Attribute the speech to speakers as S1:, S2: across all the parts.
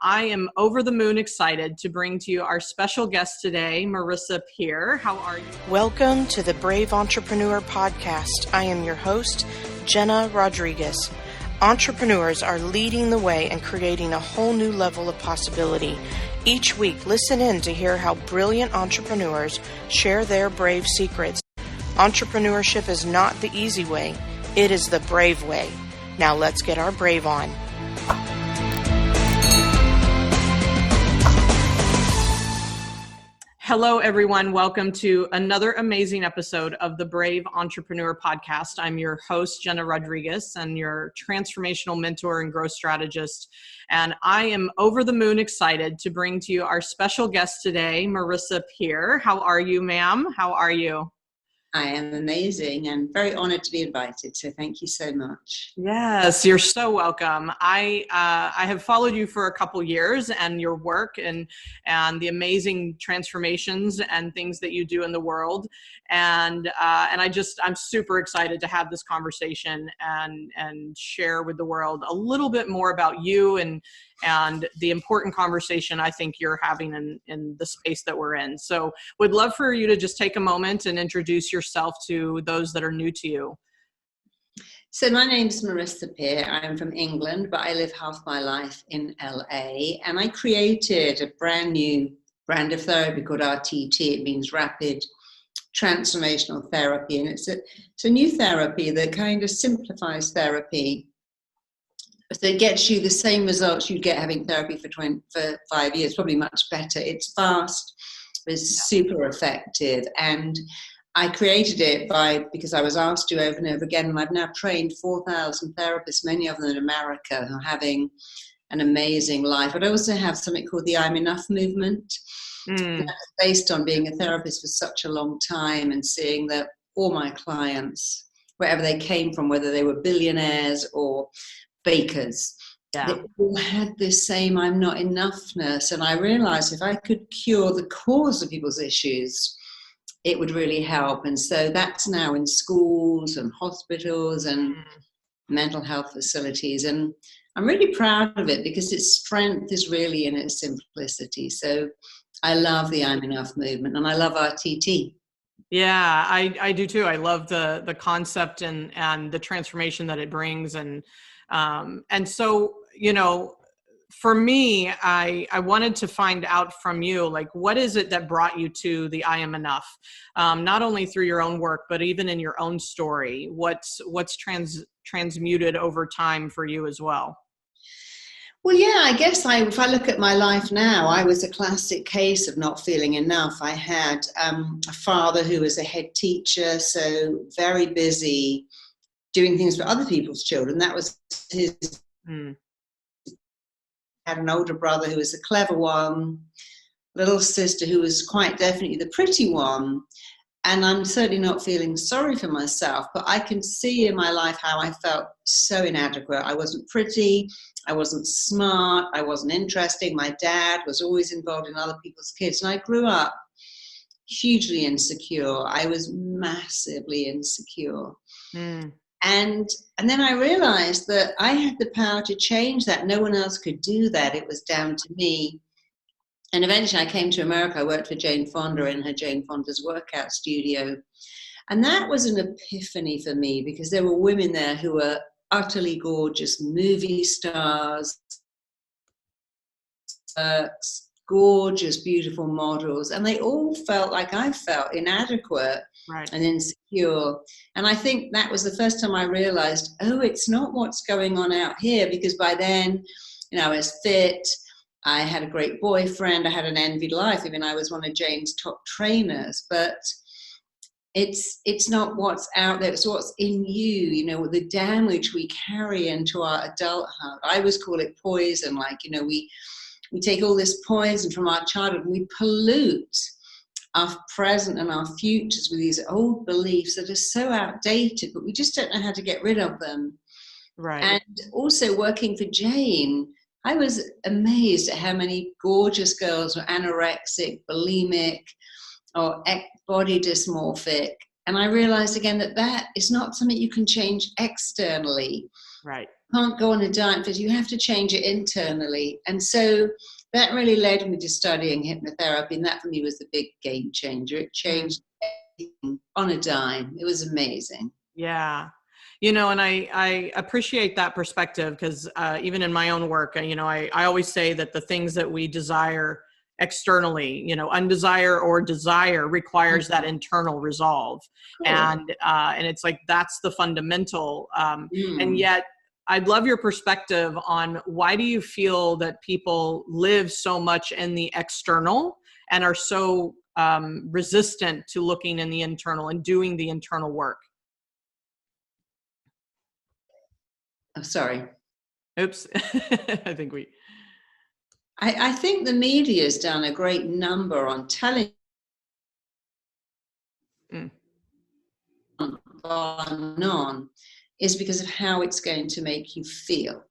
S1: I am over the moon excited to bring to you our special guest today, Marisa Peer. How are you?
S2: Welcome to the Brave Entrepreneur Podcast. I am your host, Jena Rodriguez. Entrepreneurs are leading the way and creating a whole new level of possibility. Each week, listen in to hear how brilliant entrepreneurs share their brave secrets. Entrepreneurship is not the easy way. It is the brave way. Now let's get our brave on.
S1: Hello, everyone. Welcome to another amazing episode of the Brave Entrepreneur Podcast. I'm your host, Jena Rodriguez, and your transformational mentor and growth strategist. And I am over the moon excited to bring to you our special guest today, Marisa Peer. How are you, ma'am? How are you?
S3: I am amazing and very honored to be invited. So thank you so much.
S1: Yes, you're so welcome. I have followed you for a couple years and your work and the amazing transformations and things that you do in the world. And I'm super excited to have this conversation and share with the world a little bit more about you and the important conversation I think you're having in the space that we're in. So would love for you to just take a moment and introduce yourself to those that are new to you.
S3: So my name's Marisa Peer. I'm from England, but I live half my life in LA. And I created a brand new brand of therapy called RTT. It means Rapid Transformational Therapy. And it's a new therapy that kind of simplifies therapy. So it gets you the same results you'd get having therapy for 5 years, probably much better. It's fast, it's super effective. And I created it because I was asked to over and over again, and I've now trained 4,000 therapists, many of them in America, who are having an amazing life. But I also have something called the I'm Enough movement. That's based on being a therapist for such a long time and seeing that all my clients, wherever they came from, whether they were billionaires or bakers, they all had this same I'm not enoughness. And I realized if I could cure the cause of people's issues, it would really help. And so that's now in schools and hospitals and mental health facilities. And I'm really proud of it because its strength is really in its simplicity. So I love the I'm Enough movement and I love RTT.
S1: Yeah, I do too. I love the concept and the transformation that it brings. And so, you know, for me, I wanted to find out from you, like, what is it that brought you to the I Am Enough? Not only through your own work, but even in your own story, what's transmuted over time for you as well?
S3: Well, yeah, I guess if I look at my life now, I was a classic case of not feeling enough. I had a father who was a head teacher, so very busy doing things for other people's children. That was his. Had an older brother who was a clever one, little sister who was quite definitely the pretty one. And I'm certainly not feeling sorry for myself, but I can see in my life how I felt so inadequate. I wasn't pretty, I wasn't smart, I wasn't interesting. My dad was always involved in other people's kids. And I grew up hugely insecure. I was massively insecure. And then I realized that I had the power to change that. No one else could do that. It was down to me. And eventually I came to America. I worked for Jane Fonda in her Jane Fonda's workout studio. And that was an epiphany for me because there were women there who were utterly gorgeous, movie stars, gorgeous, beautiful models. And they all felt like I felt inadequate.
S1: Right.
S3: And insecure. And I think that was the first time I realized, it's not what's going on out here, because by then, you know, I was fit, I had a great boyfriend, I had an envied life. I mean, I was one of Jane's top trainers, but it's not what's out there, it's what's in you, you know, the damage we carry into our adulthood. I always call it poison, like, you know, we take all this poison from our childhood and we pollute our present and our futures with these old beliefs that are so outdated, but we just don't know how to get rid of them.
S1: Right.
S3: And also working for Jane, I was amazed at how many gorgeous girls were anorexic, bulimic, or body dysmorphic. And I realized again that is not something you can change externally.
S1: Right.
S3: can't go on a diet because you have to change it internally. And so that really led me to studying hypnotherapy. And that for me was the big game changer. It changed everything on a dime. It was amazing.
S1: Yeah. And I appreciate that perspective because even in my own work, I always say that the things that we desire externally, undesire or desire requires that internal resolve.
S3: Cool.
S1: And it's like, that's the fundamental. And yet I'd love your perspective on why do you feel that people live so much in the external and are so resistant to looking in the internal and doing the internal work?
S3: I'm sorry.
S1: Oops. I
S3: think the media's done a great number on telling on is because of how it's going to make you feel.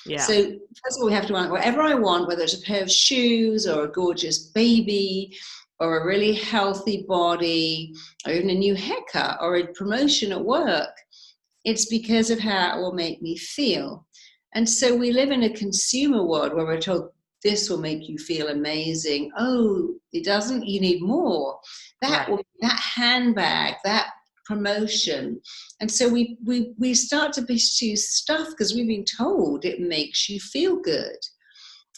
S1: Yeah.
S3: So first of all, we have to want whatever I want, whether it's a pair of shoes or a gorgeous baby or a really healthy body or even a new haircut or a promotion at work. It's because of how it will make me feel. And so we live in a consumer world where we're told this will make you feel amazing. Oh, it doesn't, you need more. That handbag, that promotion. And so we start to pursue stuff because we've been told it makes you feel good.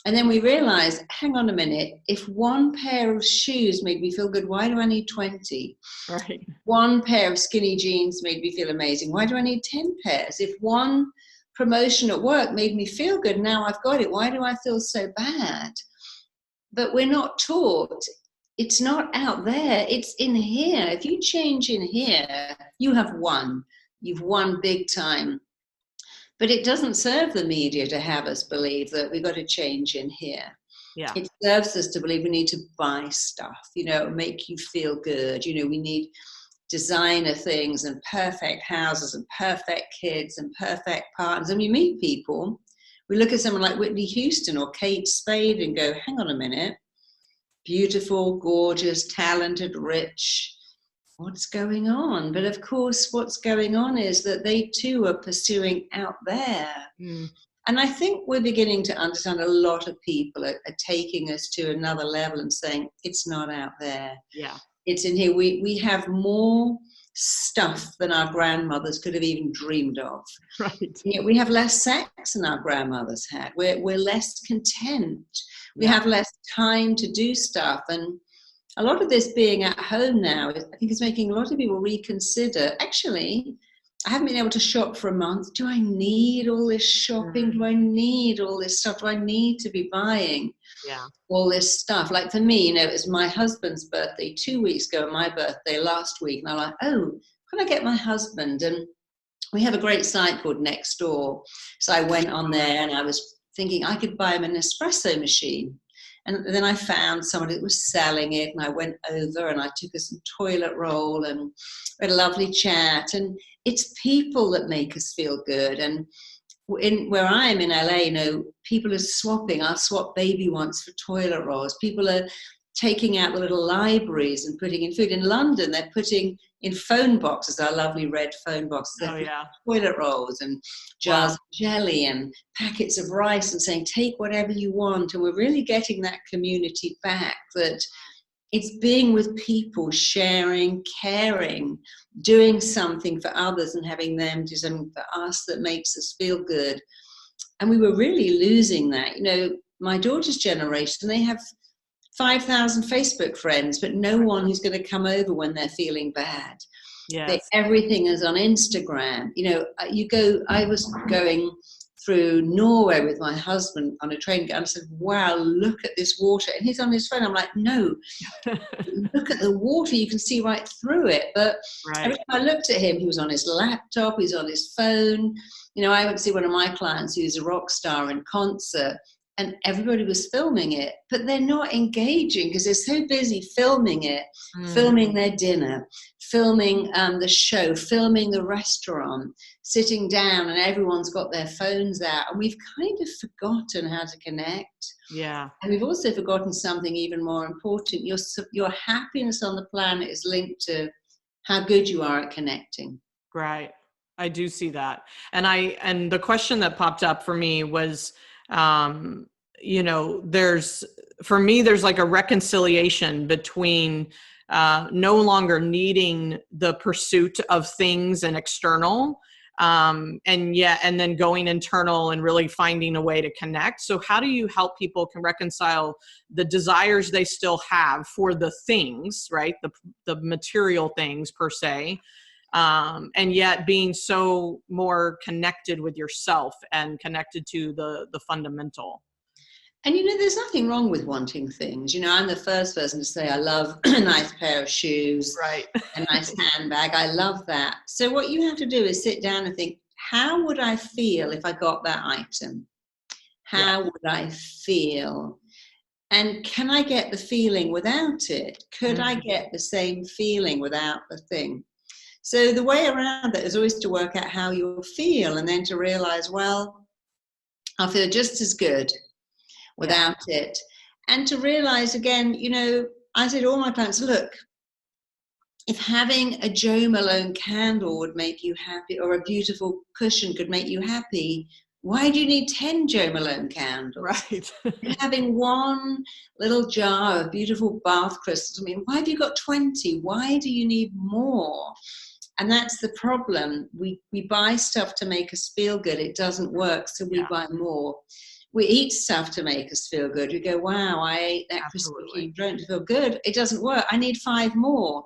S3: And then we realize, hang on a minute, if one pair of shoes made me feel good, why do I need 20?
S1: Right.
S3: One pair of skinny jeans made me feel amazing. Why do I need 10 pairs? If one promotion at work made me feel good, now I've got it. Why do I feel so bad? But we're not taught. It's not out there. It's in here. If you change in here, you have won. You've won big time. But it doesn't serve the media to have us believe that we've got to change in here.
S1: Yeah.
S3: It serves us to believe we need to buy stuff, make you feel good. We need designer things and perfect houses and perfect kids and perfect partners. And we meet people, we look at someone like Whitney Houston or Kate Spade and go, hang on a minute, beautiful, gorgeous, talented, rich. What's going on? But of course, what's going on is that they too are pursuing out there. And I think we're beginning to understand a lot of people are taking us to another level and saying, it's not out there.
S1: Yeah.
S3: It's in here. We have more stuff than our grandmothers could have even dreamed of.
S1: Right.
S3: We have less sex than our grandmothers had. We're less content. We have less time to do stuff. And a lot of this being at home now, I think is making a lot of people reconsider, actually, I haven't been able to shop for a month. Do I need all this shopping? Do I need all this stuff? Do I need to be buying all this stuff? Like for me, it was my husband's birthday 2 weeks ago and my birthday last week. And I'm like, oh, can I get my husband? And we have a great site called Nextdoor. So I went on there and I was thinking I could buy him an espresso machine. And then I found somebody that was selling it, and I went over and I took her some toilet roll and we had a lovely chat. And it's people that make us feel good. And where I am in LA, people are swapping. I'll swap baby wants for toilet rolls. People are taking out the little libraries and putting in food. In London, they're putting in phone boxes, our lovely red phone boxes, toilet rolls and jars of jelly and packets of rice and saying, take whatever you want. And we're really getting that community back, that it's being with people, sharing, caring, doing something for others and having them do something for us that makes us feel good. And we were really losing that. My daughter's generation, they have 5,000 Facebook friends, but no one who's going to come over when they're feeling bad.
S1: Yes.
S3: Everything is on Instagram. I was going through Norway with my husband on a train, and I said, wow, look at this water. And he's on his phone. I'm like, no, look at the water. You can see right through it. But every time I looked at him, he was on his laptop, he's on his phone. I went to see one of my clients who's a rock star in concert, and everybody was filming it, but they're not engaging because they're so busy filming it, filming their dinner, filming the show, filming the restaurant, sitting down, and everyone's got their phones out. And we've kind of forgotten how to connect.
S1: Yeah.
S3: And we've also forgotten something even more important. Your happiness on the planet is linked to how good you are at connecting.
S1: Right. I do see that. And the question that popped up for me was, there's like a reconciliation between no longer needing the pursuit of things and external, and then going internal and really finding a way to connect. So how do you help people can reconcile the desires they still have for the things, right? The material things per se, and yet being so more connected with yourself and connected to the fundamental.
S3: And there's nothing wrong with wanting things. I'm the first person to say I love a nice pair of shoes,
S1: right?
S3: A nice handbag. I love that. So what you have to do is sit down and think, how would I feel if I got that item? How would I feel? And can I get the feeling without it? Could I get the same feeling without the thing? So the way around that is always to work out how you'll feel, and then to realize, well, I'll feel just as good without it. And to realize again, I say to all my clients, look, if having a Jo Malone candle would make you happy, or a beautiful cushion could make you happy, why do you need 10 Jo Malone candles?
S1: Right.
S3: Having one little jar of beautiful bath crystals, why have you got 20? Why do you need more? And that's the problem. We buy stuff to make us feel good. It doesn't work, so we buy more. We eat stuff to make us feel good. We go, wow, I ate that crystal cube drink to feel good. It doesn't work. I need 5 more.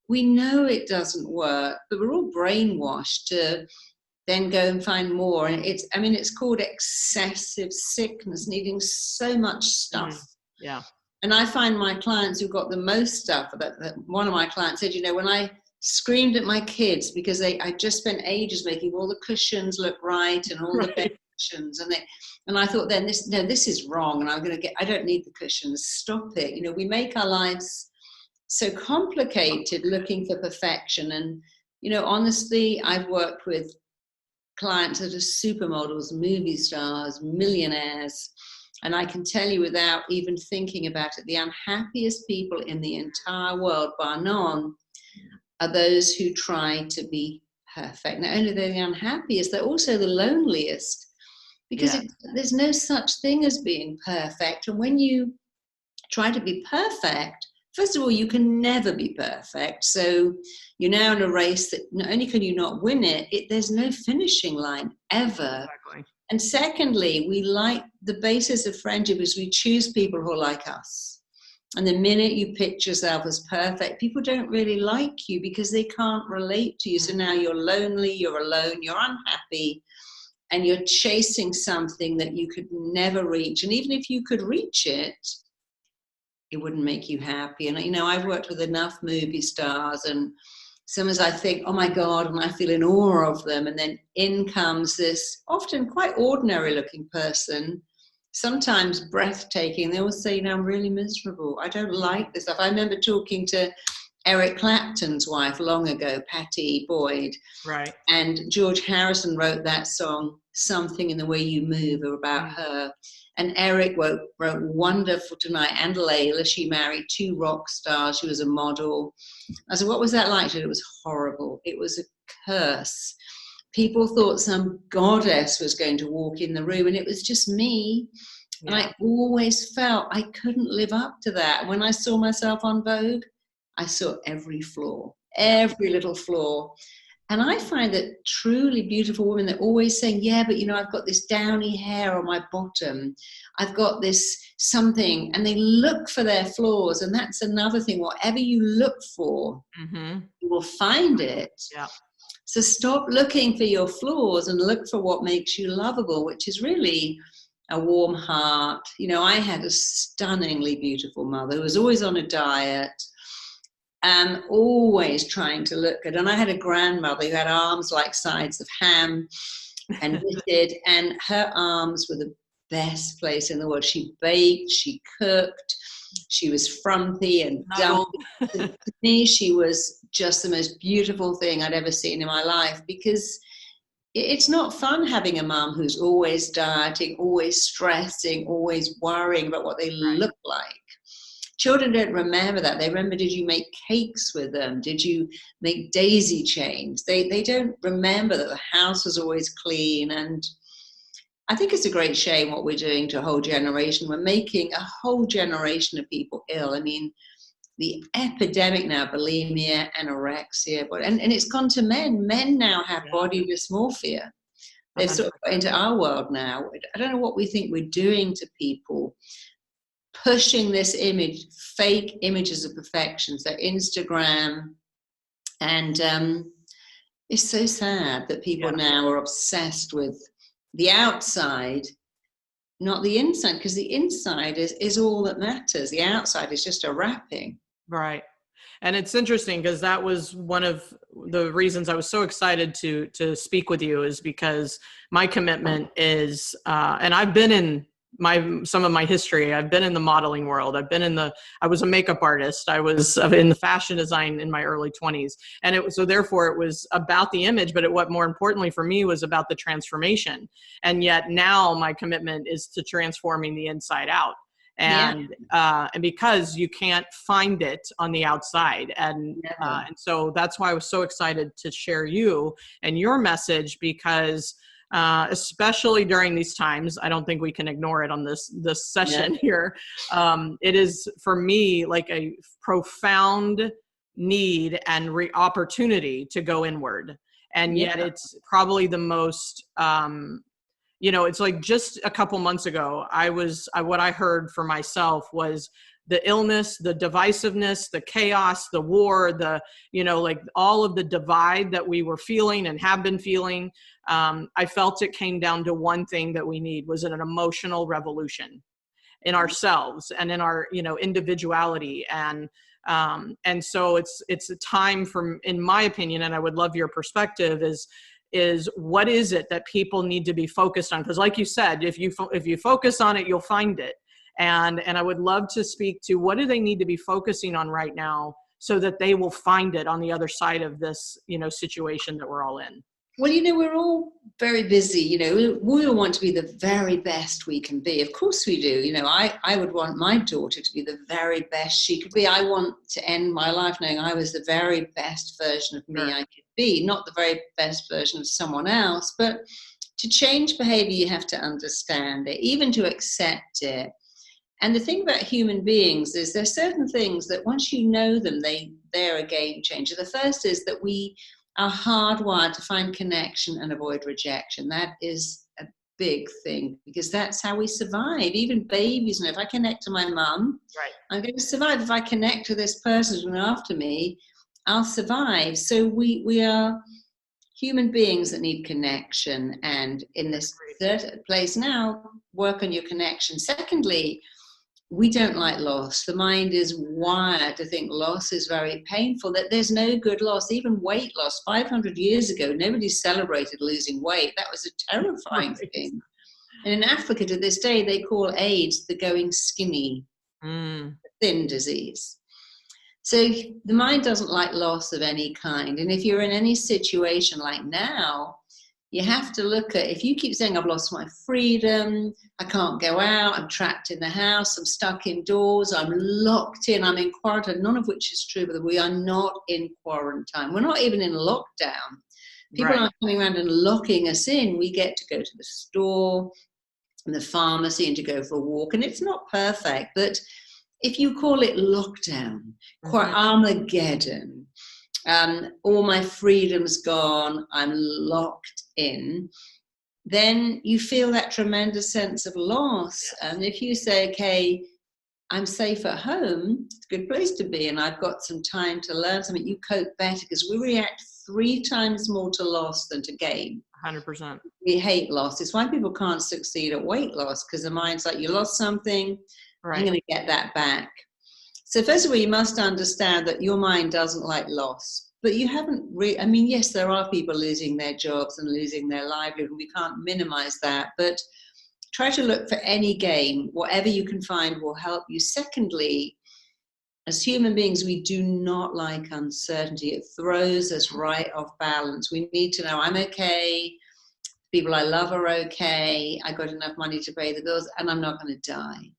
S3: We know it doesn't work, but we're all brainwashed to then go and find more. And it's called excessive sickness, needing so much stuff.
S1: Yeah.
S3: And I find my clients who got the most stuff, that one of my clients said, when I screamed at my kids because I just spent ages making all the cushions look right and all the bed cushions, and I thought then this is wrong, and I don't need the cushions. Stop it. We make our lives so complicated looking for perfection. And honestly, I've worked with clients that are supermodels, movie stars, millionaires, and I can tell you without even thinking about it, the unhappiest people in the entire world, bar none, are those who try to be perfect. Not only are they the unhappiest, they're also the loneliest, because there's no such thing as being perfect. And when you try to be perfect, first of all, you can never be perfect. So you're now in a race that not only can you not win it, there's no finishing line ever.
S1: Exactly.
S3: And secondly, we like the basis of friendship is we choose people who are like us. And the minute you pitch yourself as perfect, people don't really like you because they can't relate to you. So now you're lonely, you're alone, you're unhappy, and you're chasing something that you could never reach. And even if you could reach it, it wouldn't make you happy. And, I've worked with enough movie stars, and sometimes I think, oh my God, and I feel in awe of them. And then in comes this often quite ordinary looking person, sometimes breathtaking. They always say, I'm really miserable. I don't like this stuff. I remember talking to Eric Clapton's wife long ago, Patty Boyd.
S1: Right.
S3: And George Harrison wrote that song, Something in the Way You Move, about her. And Eric wrote Wonderful Tonight, and Layla. She married 2 rock stars. She was a model. I said, what was that like? She said, it was horrible. It was a curse. People thought some goddess was going to walk in the room, and it was just me. Yeah. And I always felt I couldn't live up to that. When I saw myself on Vogue, I saw every flaw, every little flaw. And I find that truly beautiful women, they're always saying, but I've got this downy hair on my bottom. I've got this something, and they look for their flaws. And that's another thing. Whatever you look for, you will find it.
S1: Yeah.
S3: So stop looking for your flaws and look for what makes you lovable, which is really a warm heart. I had a stunningly beautiful mother who was always on a diet, always trying to look good. And I had a grandmother who had arms like sides of ham and knitted, and her arms were the best place in the world. She baked, she cooked, she was frumpy and dumpy. To me, she was just the most beautiful thing I'd ever seen in my life, because it's not fun having a mum who's always dieting, always stressing, always worrying about what they look like. Children don't remember that. They remember, did you make cakes with them? Did you make daisy chains? They don't remember that the house was always clean. And I think it's a great shame what we're doing to a whole generation. We're making a whole generation of people ill. I mean, the epidemic now, bulimia, anorexia, and it's gone to men. Men now have body dysmorphia. They've sort of got into our world now. I don't know what we think we're doing to people, pushing this image, fake images of perfection, so Instagram. And it's so sad that people now are obsessed with the outside, not the inside, because the inside is all that matters. The outside is just a wrapping.
S1: Right. And it's interesting because that was one of the reasons I was so excited to speak with you, is because my commitment is, and I've been in some of my history. I've been in the modeling world. I was a makeup artist. I was in the fashion design in my early 20s. And so therefore it was about the image, but what more importantly for me was about the transformation. And yet now my commitment is to transforming the inside out. And because you can't find it on the outside. And so that's why I was so excited to share you and your message, because especially during these times, I don't think we can ignore it on this session here. It is for me like a profound need and opportunity to go inward. And yet it's probably the most, it's like just a couple months ago, what I heard for myself was the illness, the divisiveness, the chaos, the war, like all of the divide that we were feeling and have been feeling. I felt it came down to one thing that we need was an emotional revolution in ourselves and in our, individuality. And so it's a time in my opinion, and I would love your perspective, is what is it that people need to be focused on? Because like you said, if you focus on it, you'll find it. And I would love to speak to what do they need to be focusing on right now so that they will find it on the other side of this, situation that we're all in.
S3: Well, we're all very busy. We all want to be the very best we can be. Of course we do. I would want my daughter to be the very best she could be. I want to end my life knowing I was the very best version of me I could be, not the very best version of someone else. But to change behavior, you have to understand it, even to accept it. And the thing about human beings is there's certain things that once you know them, they're a game changer. The first is that we are hardwired to find connection and avoid rejection. That is a big thing because that's how we survive. Even babies know if I connect to my mum, I'm going to survive. If I connect to this person who's after me, I'll survive. So we are human beings that need connection. And in this third place now, work on your connection. Secondly, we don't like loss. The mind is wired to think loss is very painful, that there's no good loss, even weight loss. 500 years ago, nobody celebrated losing weight. That was a terrifying thing. And in Africa to this day, they call AIDS the going skinny, thin disease. So the mind doesn't like loss of any kind. And if you're in any situation like now, you have to look at, if you keep saying, I've lost my freedom, I can't go out, I'm trapped in the house, I'm stuck indoors, I'm locked in, I'm in quarantine, none of which is true, but we are not in quarantine. We're not even in lockdown. People aren't coming around and locking us in. We get to go to the store and the pharmacy and to go for a walk. And it's not perfect, but if you call it lockdown, Armageddon, all my freedom's gone, I'm locked in, then you feel that tremendous sense of loss. And if you say, okay, I'm safe at home, it's a good place to be, and I've got some time to learn something, you cope better because we react 3 times more to loss than to gain.
S1: 100%.
S3: We hate loss. It's why people can't succeed at weight loss, because the mind's like, you lost something, I'm going to get that back. So first of all, you must understand that your mind doesn't like loss. But you haven't yes, there are people losing their jobs and losing their livelihood. We can't minimize that. But try to look for any gain. Whatever you can find will help you. Secondly, as human beings, we do not like uncertainty. It throws us right off balance. We need to know I'm okay. People I love are okay. I got enough money to pay the bills, and I'm not going to die.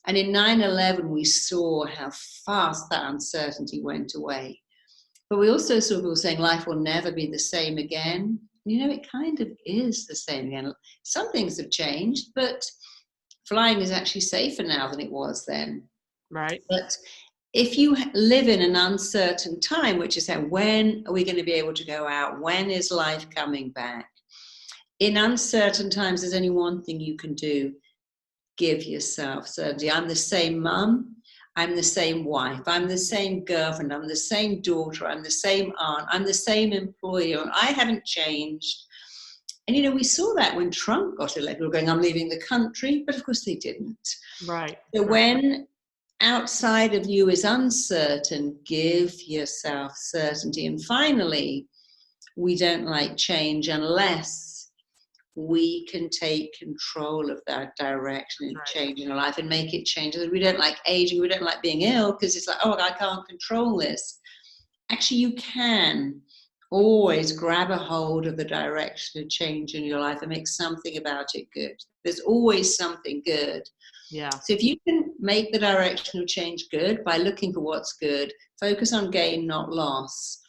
S3: And in 9/11, we saw how fast that uncertainty went away. But we also saw people saying life will never be the same again. It kind of is the same again. Some things have changed, but flying is actually safer now than it was then.
S1: Right.
S3: But if you live in an uncertain time, which is when are we going to be able to go out? When is life coming back? In uncertain times, there's only one thing you can do. Give yourself certainty. I'm the same mum. I'm the same wife. I'm the same girlfriend. I'm the same daughter. I'm the same aunt. I'm the same employer. I haven't changed. And, we saw that when Trump got elected. We were going, I'm leaving the country. But of course they didn't.
S1: Right.
S3: So when outside of you is uncertain, give yourself certainty. And finally, we don't like change unless we can take control of that direction and change in our life and make it change. We don't like aging, we don't like being ill because it's like, oh, I can't control this. Actually, you can always grab a hold of the direction of change in your life and make something about it good. There's always something good.
S1: Yeah.
S3: So if you can make the direction of change good by looking for what's good, focus on gain, not loss,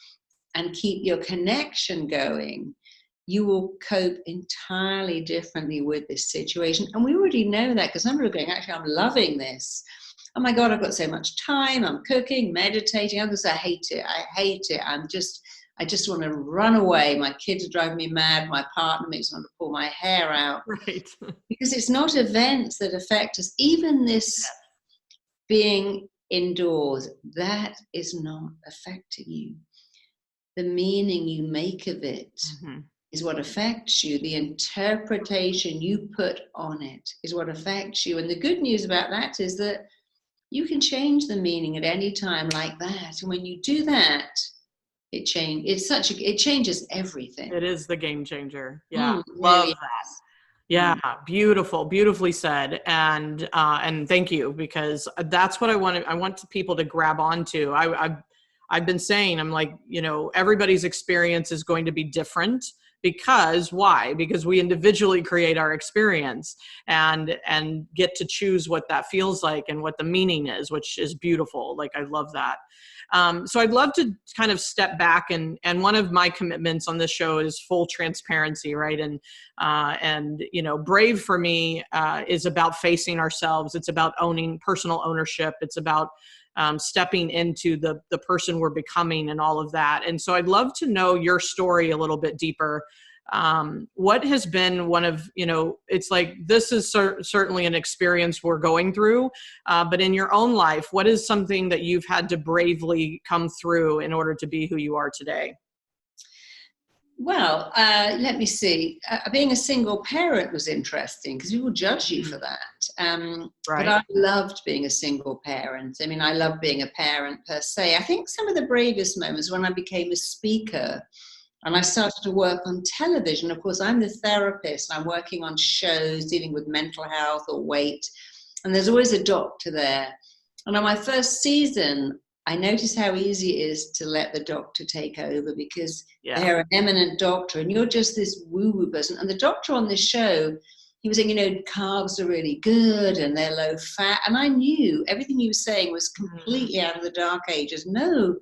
S3: and keep your connection going, you will cope entirely differently with this situation. And we already know that because I'm going, actually, I'm loving this. Oh my God, I've got so much time. I'm cooking, meditating. Others, I hate it. I just want to run away. My kids are driving me mad. My partner makes me want to pull my hair out.
S1: Right.
S3: Because it's not events that affect us. Even this being indoors, that is not affecting you. The meaning you make of it is what affects you. The interpretation you put on it is what affects you. And the good news about that is that you can change the meaning at any time like that. And when you do that, it changes everything.
S1: It is the game changer. Yeah.
S3: Love
S1: really that. Yeah. Beautiful. Beautifully said. And thank you, because that's what I want people to grab onto. I've been saying, I'm like, everybody's experience is going to be different. Why? Because we individually create our experience and get to choose what that feels like and what the meaning is, which is beautiful. Like, I love that. So I'd love to kind of step back and one of my commitments on this show is full transparency, right? And brave for me is about facing ourselves. It's about owning personal ownership. It's about stepping into the person we're becoming and all of that. And so I'd love to know your story a little bit deeper. What has been one of, it's like, this is certainly an experience we're going through, but in your own life, what is something that you've had to bravely come through in order to be who you are today?
S3: Well, let me see. Being a single parent was interesting because people judge you for that. But I loved being a single parent. I mean, I love being a parent per se. I think some of the bravest moments when I became a speaker and I started to work on television. Of course, I'm the therapist. I'm working on shows dealing with mental health or weight. And there's always a doctor there. And on my first season, I noticed how easy it is to let the doctor take over because they're an eminent doctor and you're just this woo-woo person. And the doctor on this show, he was saying, carbs are really good and they're low fat. And I knew everything he was saying was completely out of the dark ages. No,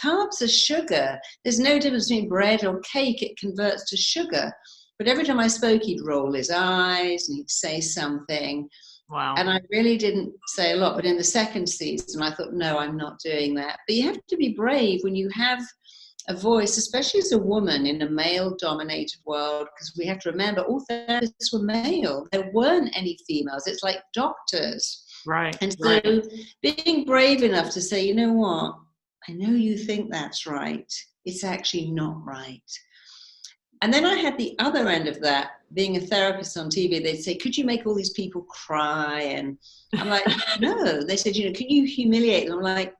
S3: carbs are sugar. There's no difference between bread or cake. It converts to sugar. But every time I spoke, he'd roll his eyes and he'd say something.
S1: Wow.
S3: And I really didn't say a lot, but in the second season, I thought, no, I'm not doing that. But you have to be brave when you have a voice, especially as a woman in a male-dominated world, because we have to remember all therapists were male. There weren't any females. It's like doctors.
S1: Right.
S3: And so being brave enough to say, you know what, I know you think that's right. It's actually not right. And then I had the other end of that, being a therapist on TV. They'd say, could you make all these people cry? And I'm like, no. They said, can you humiliate them? I'm like,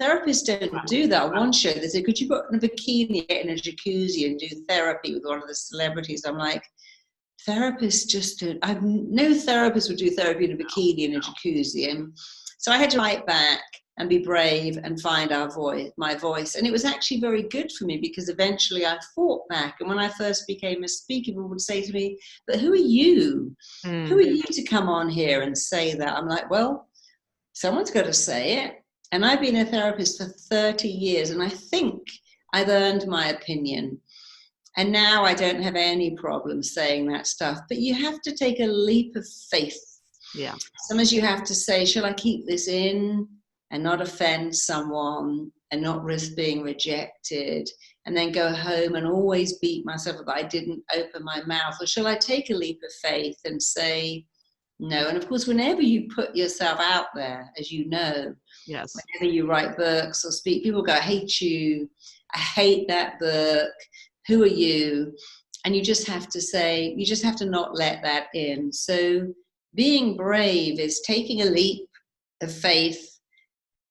S3: therapists don't do that. On one show, they said, could you put in a bikini, get in a jacuzzi and do therapy with one of the celebrities? I'm like, therapists just don't. No therapist would do therapy in a bikini in a jacuzzi. And so I had to fight back and be brave and find my voice. And it was actually very good for me because eventually I fought back. And when I first became a speaker, people would say to me, but who are you? Who are you to come on here and say that? I'm like, well, Someone's got to say it. And I've been a therapist for 30 years, and I think I've earned my opinion. And now I don't have any problem saying that stuff. But you have to take a leap of faith.
S1: Yeah.
S3: Sometimes you have to say, shall I keep this in and not offend someone and not risk being rejected, and then go home and always beat myself up I didn't open my mouth? Or shall I take a leap of faith and say no? And of course, whenever you put yourself out there, as you know,
S1: yes,
S3: whenever you write books or speak, people go, I hate you, I hate that book, who are you? And you just have to say, you just have to not let that in. So being brave is taking a leap of faith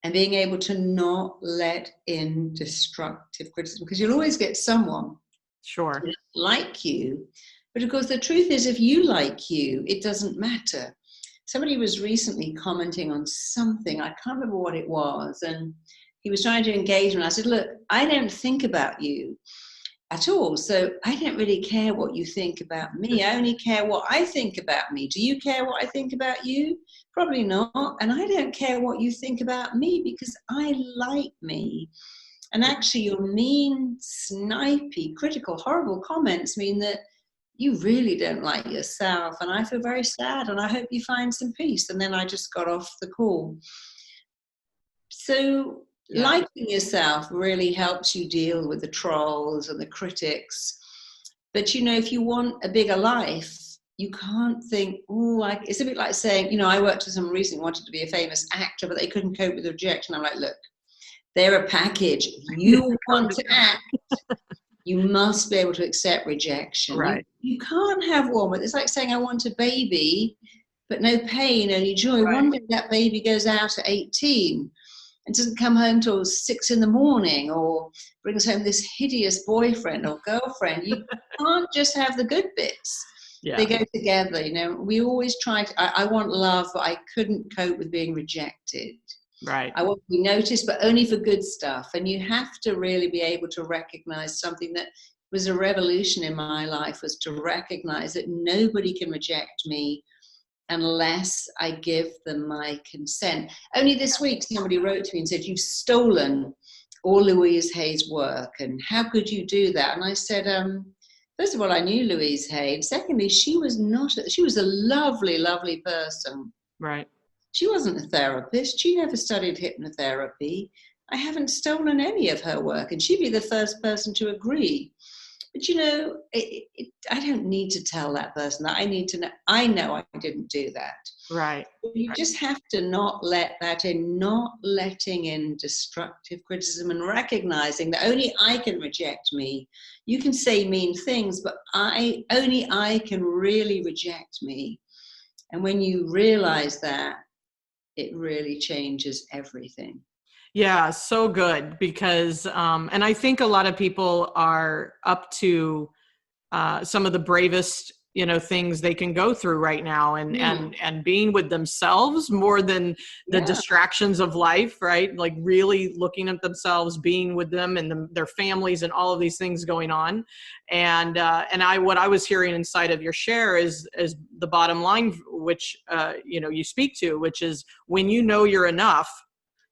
S3: and being able to not let in destructive criticism, because you'll always get someone
S1: sure,
S3: like you. But of course, the truth is, if you like you, it doesn't matter. Somebody was recently commenting on something, I can't remember what it was, and he was trying to engage me. And I said, look, I don't think about you at all, so I don't really care what you think about me. I only care what I think about me. Do you care what I think about you? Probably not. And I don't care what you think about me, because I like me. And actually, your mean, snipey, critical, horrible comments mean that you really don't like yourself. And I feel very sad, and I hope you find some peace. And then I just got off the call. So liking yourself really helps you deal with the trolls and the critics. But, you know, if you want a bigger life, you can't think, it's a bit like saying, you know, I worked with someone recently who wanted to be a famous actor, but they couldn't cope with the rejection. I'm like, look, they're a package. You want to act, you must be able to accept rejection.
S1: Right.
S3: You can't have one. It's like saying, I want a baby, but no pain, only joy.
S1: Right.
S3: One day that baby goes out at 18 and doesn't come home till 6 a.m. or brings home this hideous boyfriend or girlfriend. You can't just have the good bits.
S1: Yeah.
S3: They go together. You know, we always try to, I want love, but I couldn't cope with being rejected.
S1: Right.
S3: I want to be noticed, but only for good stuff. And you have to really be able to recognize something that was a revolution in my life, was to recognize that nobody can reject me unless I give them my consent. Only this week, somebody wrote to me and said, you've stolen all Louise Hay's work, and how could you do that? And I said, first of all, I knew Louise Hay. And secondly, she was a lovely, lovely person.
S1: Right.
S3: She wasn't a therapist. She never studied hypnotherapy. I haven't stolen any of her work, and she'd be the first person to agree. But, you know, I don't need to tell that person that. I need to know. I know I didn't do that.
S1: Right.
S3: You just have to not let that in, not letting in destructive criticism, and recognizing that only I can reject me. You can say mean things, but only I can really reject me. And when you realize that, it really changes everything.
S1: Yeah, so good, because and I think a lot of people are up to some of the bravest, you know, things they can go through right now, and being with themselves more than the distractions of life, right? Like really looking at themselves, being with them and their families and all of these things going on. And what I was hearing inside of your share is the bottom line, which you know, you speak to, which is when you know you're enough,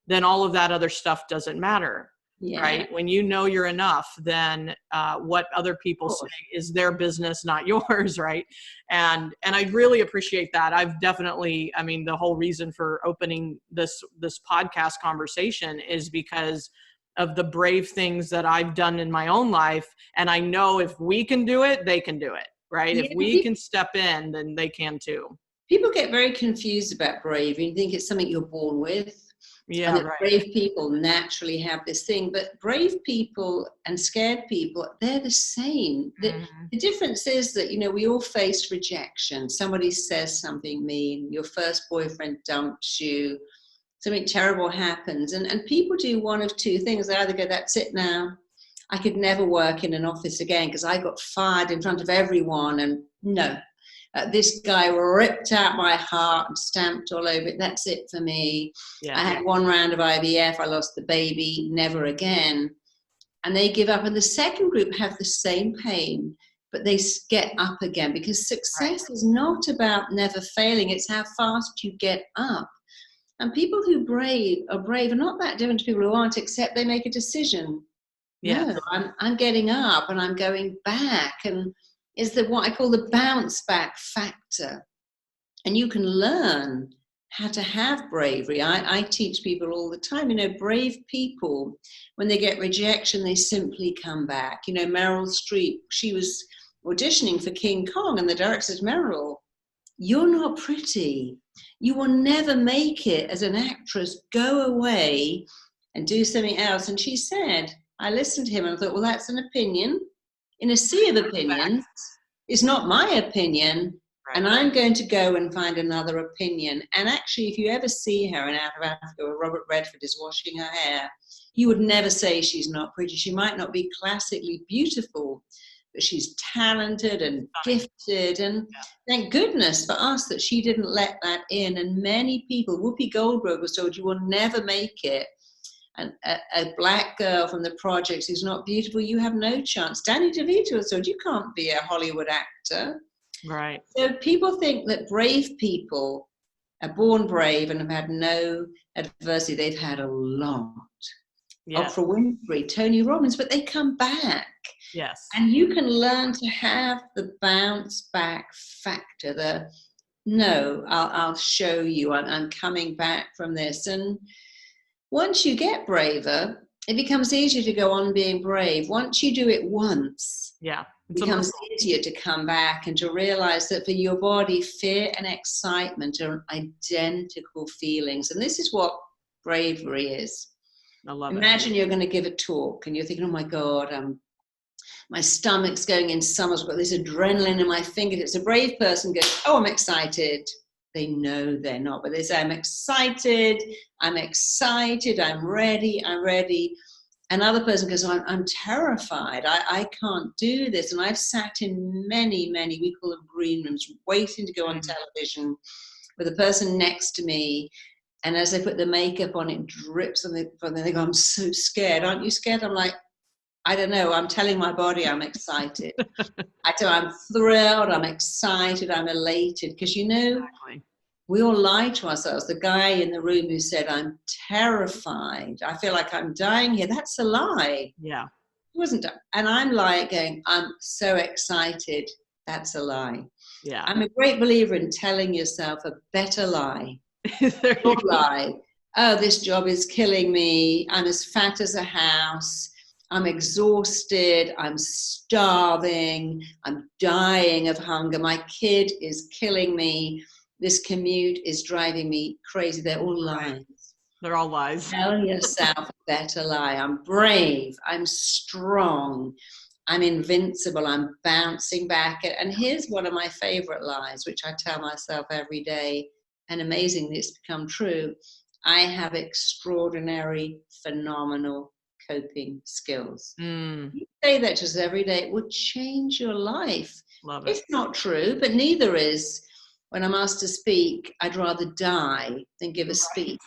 S1: then all of that other stuff doesn't matter. Yeah. Right? When you know you're enough, then what other people say is their business, not yours, right? And I really appreciate that. I've definitely, I mean, the whole reason for opening this podcast conversation is because of the brave things that I've done in my own life. And I know if we can do it, they can do it, right? Yeah. If we can step in, then they can too.
S3: People get very confused about bravery and think it's something you're born with.
S1: Yeah,
S3: and that
S1: right.
S3: Brave people naturally have this thing, but brave people and scared people, they're the same. The difference is that, you know, we all face rejection. Somebody says something mean, your first boyfriend dumps you, something terrible happens, and people do one of two things. They either go, that's it now, I could never work in an office again because I got fired in front of everyone, and no. This guy ripped out my heart and stamped all over it. That's it for me. Yeah. I had one round of IVF. I lost the baby. Never again. And they give up. And the second group have the same pain, but they get up again, because success is not about never failing. It's how fast you get up. And people who are brave are not that different to people who aren't, except they make a decision.
S1: Yes.
S3: No, I'm getting up and I'm going back. And is the what I call the bounce back factor. And you can learn how to have bravery. I teach people all the time, brave people, when they get rejection, they simply come back. Meryl Streep, she was auditioning for King Kong, and the director said, Meryl, you're not pretty. You will never make it as an actress. Go away and do something else. And she said, I listened to him and I thought, well, that's an opinion in a sea of opinions. It's not my opinion. Right. And I'm going to go and find another opinion. And actually, if you ever see her in Out of Africa where Robert Redford is washing her hair, you would never say she's not pretty. She might not be classically beautiful, but she's talented and gifted. And thank goodness for us that she didn't let that in. And many people, Whoopi Goldberg was told, you will never make it. And a black girl from the projects who's not beautiful, you have no chance. Danny DeVito was told, you can't be a Hollywood actor.
S1: Right.
S3: So people think that brave people are born brave and have had no adversity. They've had a lot.
S1: Yes.
S3: Oprah Winfrey, Tony Robbins, but they come back.
S1: Yes.
S3: And you can learn to have the bounce back factor, I'll show you, I'm coming back from this. And once you get braver, it becomes easier to go on being brave. Once you do it once, it becomes easier to come back and to realize that for your body, fear and excitement are identical feelings. And this is what bravery is.
S1: I love it.
S3: Imagine you're going to give a talk and you're thinking, oh my God, my stomach's going in summers, I've got this adrenaline in my fingertips. A brave person goes, oh, I'm excited. They know they're not, but they say, I'm excited, I'm ready. Another person goes, I'm terrified, I can't do this. And I've sat in many, we call them green rooms, waiting to go on television with a person next to me. And as they put the makeup on, it drips on and they go, I'm so scared. Aren't you scared? I'm like, I don't know. I'm telling my body I'm excited. I'm thrilled. I'm excited. I'm elated. Because, we all lie to ourselves. The guy in the room who said, I'm terrified, I feel like I'm dying here, that's a lie.
S1: Yeah.
S3: It wasn't. And I'm like going, I'm so excited. That's a lie.
S1: Yeah.
S3: I'm a great believer in telling yourself a better lie.
S1: Don't
S3: lie. Oh, this job is killing me. I'm as fat as a house. I'm exhausted. I'm starving. I'm dying of hunger. My kid is killing me. This commute is driving me crazy. They're all lies.
S1: They're all lies.
S3: Tell yourself a better lie. I'm brave. I'm strong. I'm invincible. I'm bouncing back. And here's one of my favorite lies, which I tell myself every day. And amazingly, it's become true. I have extraordinary, phenomenal coping skills. You say that just every day, it would change your life.
S1: Love it.
S3: It's not true, but neither is when I'm asked to speak, I'd rather die than give a speech.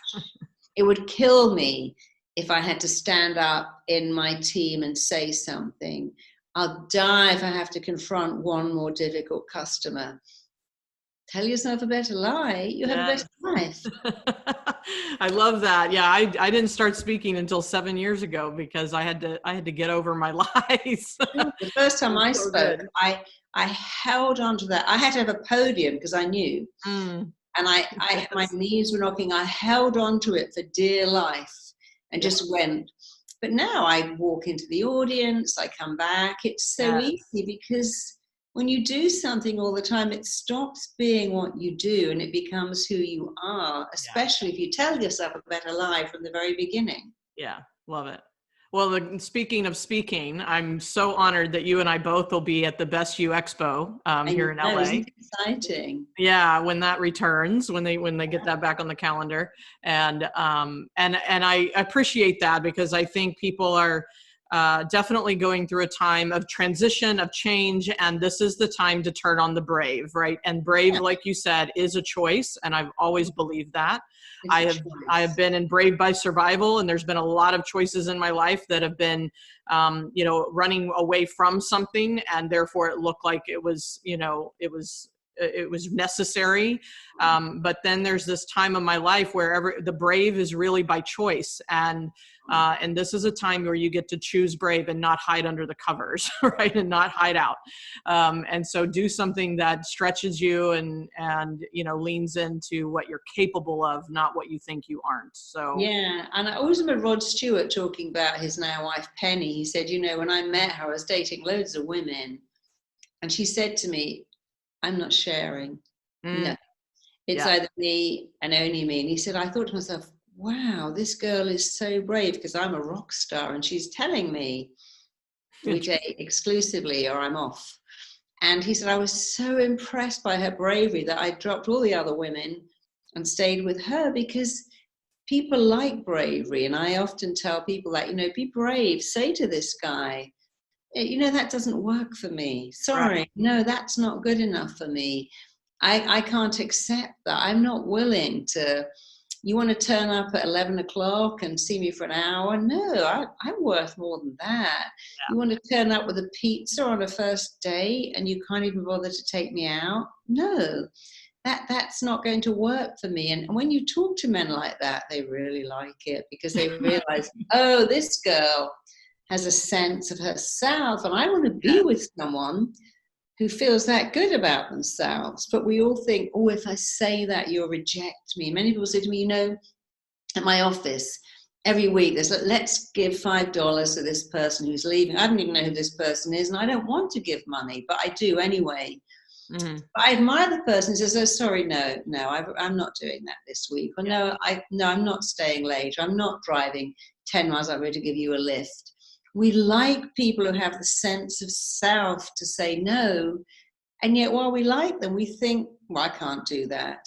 S3: It would kill me if I had to stand up in my team and say something. I'll die if I have to confront one more difficult customer. Tell yourself a better lie, you have a better life.
S1: I love that. Yeah, I didn't start speaking until 7 years ago because I had to get over my lies.
S3: The first time I spoke, I held on to that. I had to have a podium because I knew. And my knees were knocking. I held on to it for dear life and just went. But now I walk into the audience, I come back. It's so easy because when you do something all the time, it stops being what you do and it becomes who you are, especially if you tell yourself a better lie from the very beginning.
S1: Yeah, love it. Well, speaking of speaking, I'm so honored that you and I both will be at the Best You Expo here in LA.
S3: Isn't it exciting?
S1: Yeah, when that returns, when they get that back on the calendar, and I appreciate that because I think people are definitely going through a time of transition, of change, and this is the time to turn on the brave, right? And brave, like you said, is a choice, and I've always believed that. I have been in Brave by Survival, and there's been a lot of choices in my life that have been, running away from something, and therefore it looked like it was it was necessary. But then there's this time of my life where the brave is really by choice. And this is a time where you get to choose brave and not hide under the covers, right? And not hide out. And so do something that stretches you and leans into what you're capable of, not what you think you aren't. So
S3: yeah, and I always remember Rod Stewart talking about his now wife Penny. He said, when I met her, I was dating loads of women, and she said to me, "I'm not sharing. No, it's either me and only me." And he said, I thought to myself, wow, this girl is so brave, because I'm a rock star and she's telling me we date exclusively or I'm off. And he said, I was so impressed by her bravery that I dropped all the other women and stayed with her, because people like bravery. And I often tell people that, be brave. Say to this guy, that doesn't work for me. Sorry, right. No, that's not good enough for me. I can't accept that. I'm not willing to. You want to turn up at 11 o'clock and see me for an hour? No, I'm worth more than that. Yeah. You want to turn up with a pizza on a first date and you can't even bother to take me out? No, that's not going to work for me. And when you talk to men like that, they really like it, because they realize, oh, this girl has a sense of herself, and I want to be with someone who feels that good about themselves. But we all think, oh, if I say that, you'll reject me. Many people say to me, at my office, every week, there's like, let's give $5 to this person who's leaving. I don't even know who this person is, and I don't want to give money, but I do anyway. Mm-hmm. But I admire the person who says, oh, sorry, no, I'm not doing that this week. Or no, I'm not staying late. I'm not driving 10 miles over to give you a lift. We like people who have the sense of self to say no, and yet while we like them, we think, well, I can't do that.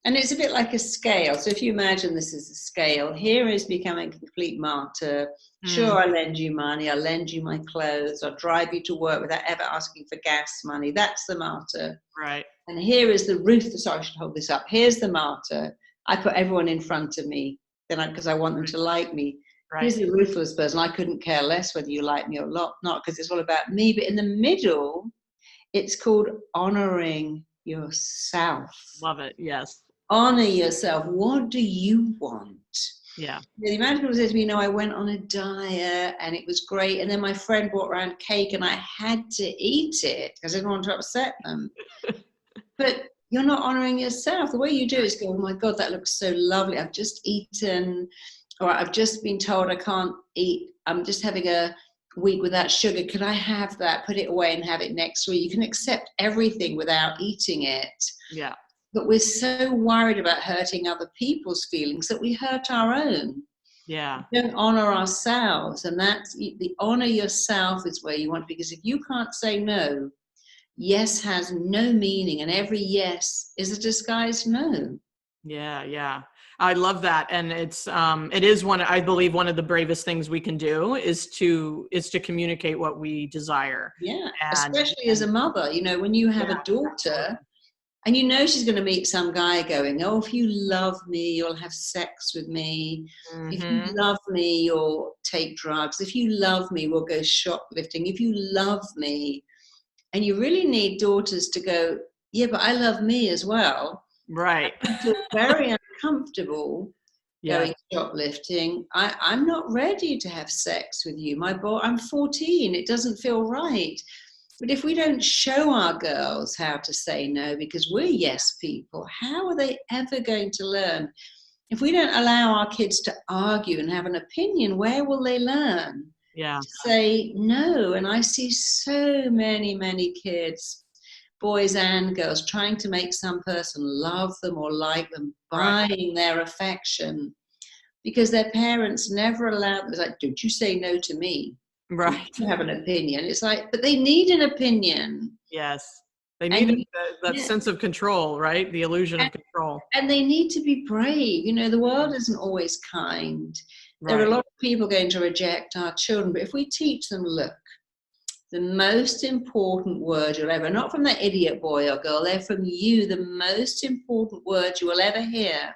S3: And it's a bit like a scale. So if you imagine this is a scale, here is becoming a complete martyr. Sure, I lend you money, I lend you my clothes, I'll drive you to work without ever asking for gas money. That's the martyr.
S1: Right.
S3: And here is the ruthless, sorry, I should hold this up. Here's the martyr. I put everyone in front of me because I want them to like me. Right. Here's the ruthless person. I couldn't care less whether you like me or not, because it's all about me. But in the middle, it's called honoring yourself.
S1: Love it. Yes.
S3: Honor yourself. What do you want?
S1: Yeah.
S3: The amount of people say to me, I went on a diet and it was great. And then my friend brought around cake and I had to eat it because I didn't want to upset them. But you're not honoring yourself. The way you do it is go, oh my God, that looks so lovely. I've just eaten. Or I've just been told I can't eat. I'm just having a week without sugar. Could I have that? Put it away and have it next week. You can accept everything without eating it. Yeah. But we're so worried about hurting other people's feelings that we hurt our own. Yeah. We don't honor ourselves. And that's the honor yourself is where you want, because if you can't say no, yes has no meaning. And every yes is a disguised no.
S1: Yeah. Yeah. I love that. And it is I believe one of the bravest things we can do is to communicate what we desire.
S3: Yeah. Especially as a mother, when you have a daughter and she's going to meet some guy going, oh, if you love me, you'll have sex with me. Mm-hmm. If you love me, you'll take drugs. If you love me, we'll go shoplifting. If you love me, and you really need daughters to go, yeah, but I love me as well.
S1: Right.
S3: I feel very uncomfortable going shoplifting. I'm not ready to have sex with you. I'm 14. It doesn't feel right. But if we don't show our girls how to say no, because we're yes people, how are they ever going to learn? If we don't allow our kids to argue and have an opinion, where will they learn? Yeah. To say no. And I see so many, many kids, boys and girls, trying to make some person love them or like them, buying their affection, because their parents never allowed them. It's like, don't you say no to me. Right. You have an opinion. It's like, but they need an opinion.
S1: Yes. They need that sense of control, right? The illusion of control.
S3: And they need to be brave. The world isn't always kind. Right. There are a lot of people going to reject our children, but if we teach them, look, the most important word you'll ever, not from that idiot boy or girl, they're from you, the most important words you will ever hear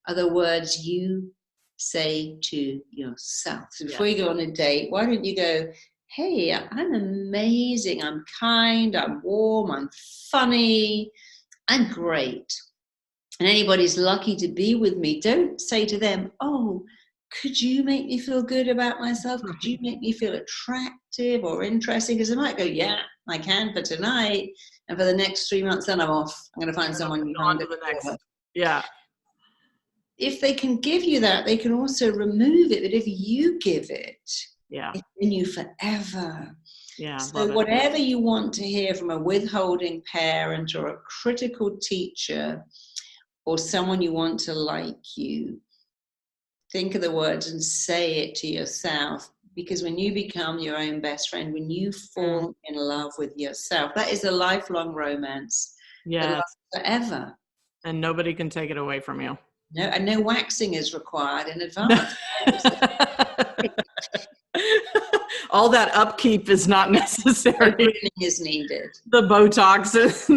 S3: are the words you say to yourself. So before you go on a date, why don't you go, hey, I'm amazing, I'm kind, I'm warm, I'm funny, I'm great. And anybody's lucky to be with me, don't say to them, oh, could you make me feel good about myself? Could you make me feel attractive or interesting? Because they might go, yeah, I can for tonight. And for the next 3 months, then I'm off. I'm going to find someone you
S1: on
S3: haven't
S1: to the next.
S3: before.
S1: Yeah.
S3: If they can give you that, they can also remove it. But if you give it, it's in you forever.
S1: Yeah.
S3: So whatever you want to hear from a withholding parent or a critical teacher or someone you want to like you, think of the words and say it to yourself. Because when you become your own best friend, when you fall in love with yourself, that is a lifelong romance.
S1: Yeah.
S3: That lasts forever.
S1: And nobody can take it away from you.
S3: No, and no waxing is required in advance.
S1: All that upkeep is not necessary.
S3: Is needed.
S1: The Botox is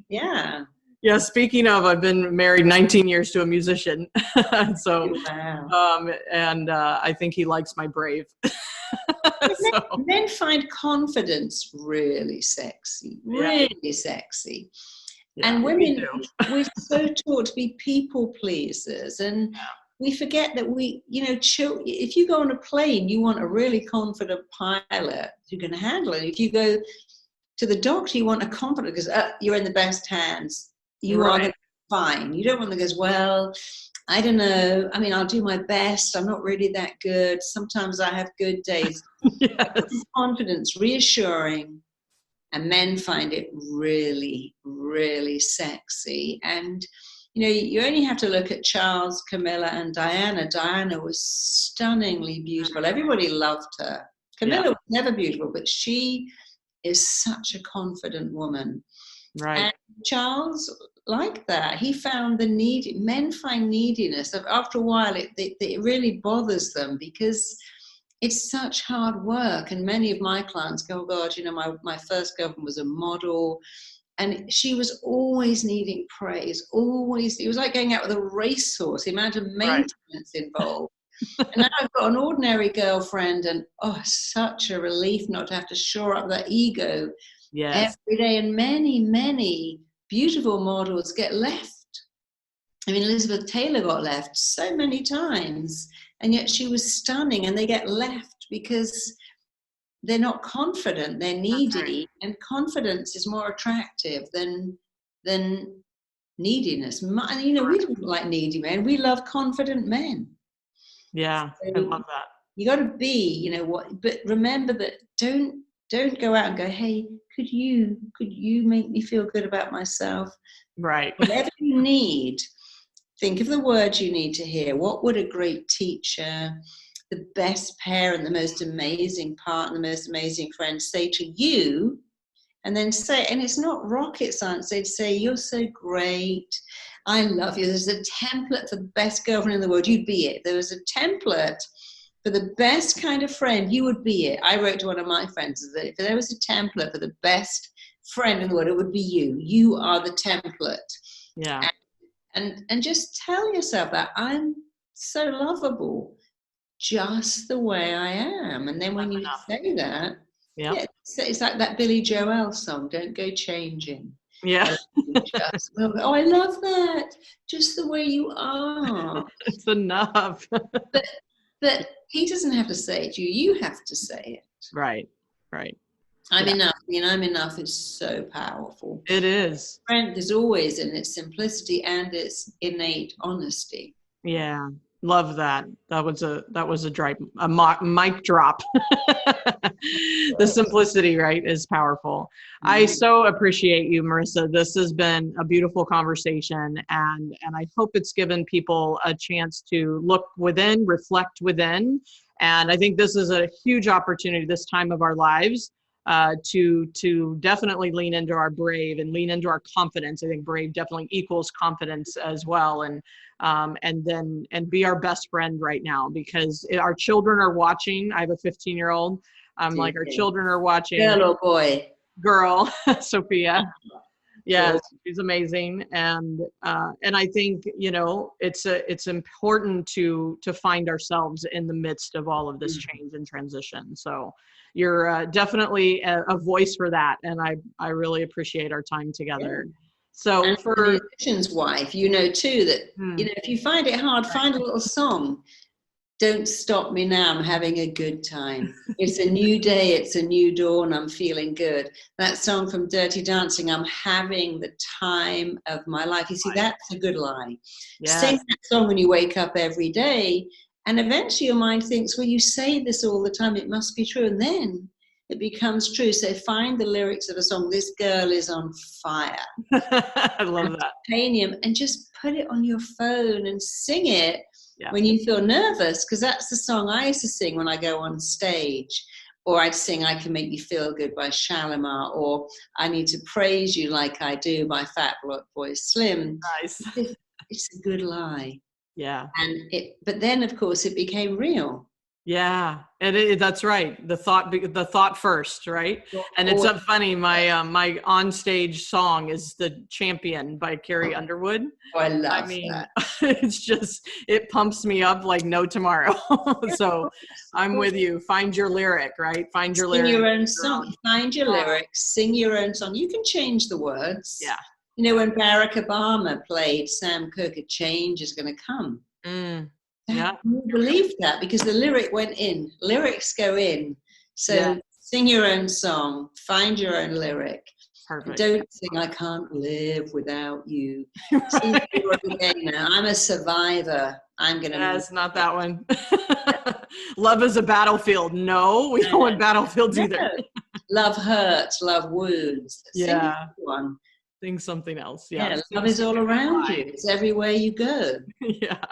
S3: Yeah.
S1: Yeah, speaking of, I've been married 19 years to a musician. So,
S3: wow.
S1: I think he likes my brave.
S3: Men find confidence really sexy, really sexy.
S1: Yeah,
S3: and women, we're so taught to be people pleasers, and we forget that if you go on a plane, you want a really confident pilot who can handle it. If you go to the doctor, you want a confident, because you're in the best hands. You are fine. You don't want to go, well, I don't know. I mean, I'll do my best. I'm not really that good. Sometimes I have good days. Confidence, reassuring, and men find it really, really sexy. And, you only have to look at Charles, Camilla, and Diana. Diana was stunningly beautiful. Everybody loved her. Camilla was never beautiful, but she is such a confident woman.
S1: Right.
S3: And Charles liked that. He found the need. Men find neediness. After a while, it really bothers them because it's such hard work. And many of my clients go, oh God, my first girlfriend was a model, and she was always needing praise. Always, it was like going out with a racehorse. The amount of maintenance involved. And now I've got an ordinary girlfriend, and such a relief not to have to shore up that ego.
S1: Yes.
S3: Every day. And many, many beautiful models get left. I mean, Elizabeth Taylor got left so many times, and yet she was stunning, and they get left because they're not confident, they're needy, and confidence is more attractive than neediness. And, we don't like needy men, we love confident men.
S1: Yeah, so I love that.
S3: You got to be, but remember that don't go out and go, hey, could you make me feel good about myself?
S1: Right.
S3: Whatever you need, think of the words you need to hear. What would a great teacher, the best parent, the most amazing partner, the most amazing friend say to you? And then say, and it's not rocket science, they'd say, you're so great, I love you. There's a template for the best girlfriend in the world, you'd be it. There was a template for the best kind of friend, you would be it. I wrote to one of my friends that if there was a template for the best friend in the world, it would be you. You are the template.
S1: Yeah.
S3: And just tell yourself that I'm so lovable, just the way I am. And then when you say that, it's like that Billy Joel song, Don't Go Changing.
S1: Yeah.
S3: I love that. Just the way you are.
S1: It's enough.
S3: But he doesn't have to say it to you. You have to say it.
S1: Right.
S3: I'm enough. I'm enough is so powerful.
S1: It is.
S3: Strength is always in its simplicity and its innate honesty.
S1: Yeah. Love that. That was a mic drop. The simplicity, right, is powerful. I so appreciate you, Marisa. This has been a beautiful conversation, and I hope it's given people a chance to look within, reflect within. And I think this is a huge opportunity this time of our lives to definitely lean into our brave and lean into our confidence. I think brave definitely equals confidence as well. And be our best friend right now, because our children are watching. I have a 15-year-old. I'm like, our children are watching.
S3: Girl or boy?
S1: Girl, Sophia. Yes, she's amazing. And I think, it's important to find ourselves in the midst of all of this change and transition. So you're definitely a voice for that. And I really appreciate our time together. So
S3: and
S1: for
S3: the musician's wife, you know too that
S1: hmm,
S3: if you find it hard, find a little song. Don't stop me now, I'm having a good time. It's a new day, it's a new dawn, I'm feeling good. That song from Dirty Dancing, I'm having the time of my life. You see, that's a good lie. Sing
S1: yes.
S3: that song when you wake up every day, and eventually your mind thinks, well, you say this all the time, it must be true. And then it becomes true. So find the lyrics of a song, This Girl Is on Fire.
S1: I love that.
S3: Titanium, and just put it on your phone and sing it
S1: Yeah.
S3: when you feel nervous, because that's the song I used to sing when I go on stage. Or I'd sing I Can Make You Feel Good by Shalimar, or I Need to Praise You Like I Do by Fat Boy Slim.
S1: Nice.
S3: It's a good lie.
S1: Yeah.
S3: But then of course it became real.
S1: Yeah, that's right. The thought first, right? And it's funny. My onstage song is "The Champion" by Carrie Underwood.
S3: Oh, I love
S1: I mean,
S3: that.
S1: it's just, it pumps me up like no tomorrow. So I'm with you. Find your lyric, right? Find your
S3: Sing
S1: lyric.
S3: your own song. Find your lyrics. Sing your own song. You can change the words.
S1: Yeah.
S3: You know, when Barack Obama played Sam Cooke, a change is going to come.
S1: Yeah.
S3: You believe that because the lyric went in. Lyrics go in. So
S1: yeah.
S3: Sing your own song. Find your own lyric.
S1: Perfect.
S3: Don't sing I Can't Live Without You.
S1: Right.
S3: Sing Jena. I'm a survivor. I'm going to.
S1: Yeah, it's not that one. Love is a battlefield. No, we don't want battlefields either.
S3: Love hurts, love wounds.
S1: Yeah.
S3: Sing one.
S1: Sing something else.
S3: Yeah, love is all around you. It's everywhere you go.
S1: Yeah.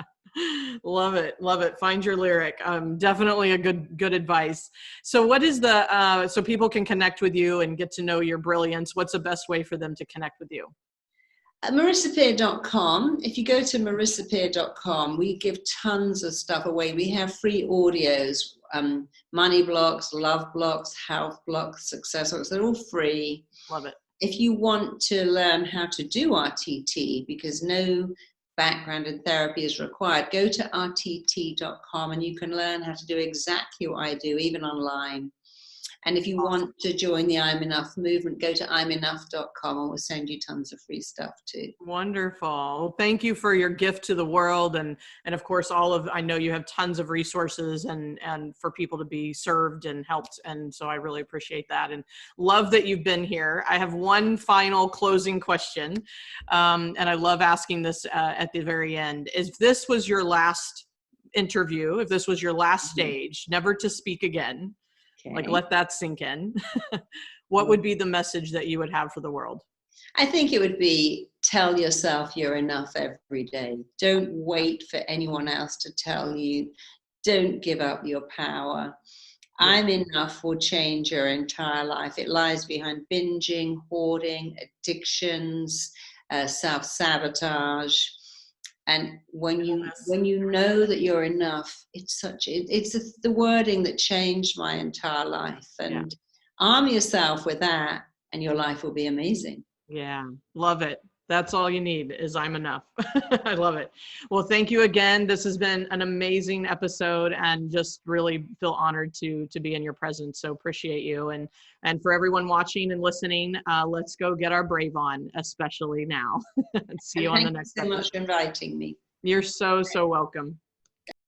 S1: Love it. Love it. Find your lyric. Definitely a good advice. So what is so people can connect with you and get to know your brilliance. What's the best way for them to connect with you?
S3: MarisaPeer.com. If you go to MarisaPeer.com, we give tons of stuff away. We have free audios, money blocks, love blocks, health blocks, success blocks. They're all free.
S1: Love it.
S3: If you want to learn how to do RTT, because no background in therapy is required, go to rtt.com and you can learn how to do exactly what I do, even online. And if you want to join the I'm Enough movement, go to imenough.com and we'll send you tons of free stuff too.
S1: Wonderful. Well, thank you for your gift to the world. And of course, I know you have tons of resources and for people to be served and helped. And so I really appreciate that and love that you've been here. I have one final closing question. And I love asking this at the very end. If this was your last interview, if this was your last stage, never to speak again, like let that sink in. What would be the message that you would have for the world?
S3: I think it would be tell yourself you're enough every day. Don't wait for anyone else to tell you. Don't give up your power. Yeah. I'm enough will change your entire life. It lies behind binging, hoarding, addictions, self-sabotage. And when you know that you're enough, it's the wording that changed my entire life. And arm yourself with that, and your life will be amazing.
S1: Yeah, love it. That's all you need is I'm enough. I love it. Well, thank you again. This has been an amazing episode, and just really feel honored to be in your presence. So appreciate you. And for everyone watching and listening, let's go get our brave on, especially now. See you on the next episode.
S3: Thank you so much for inviting me.
S1: You're so welcome.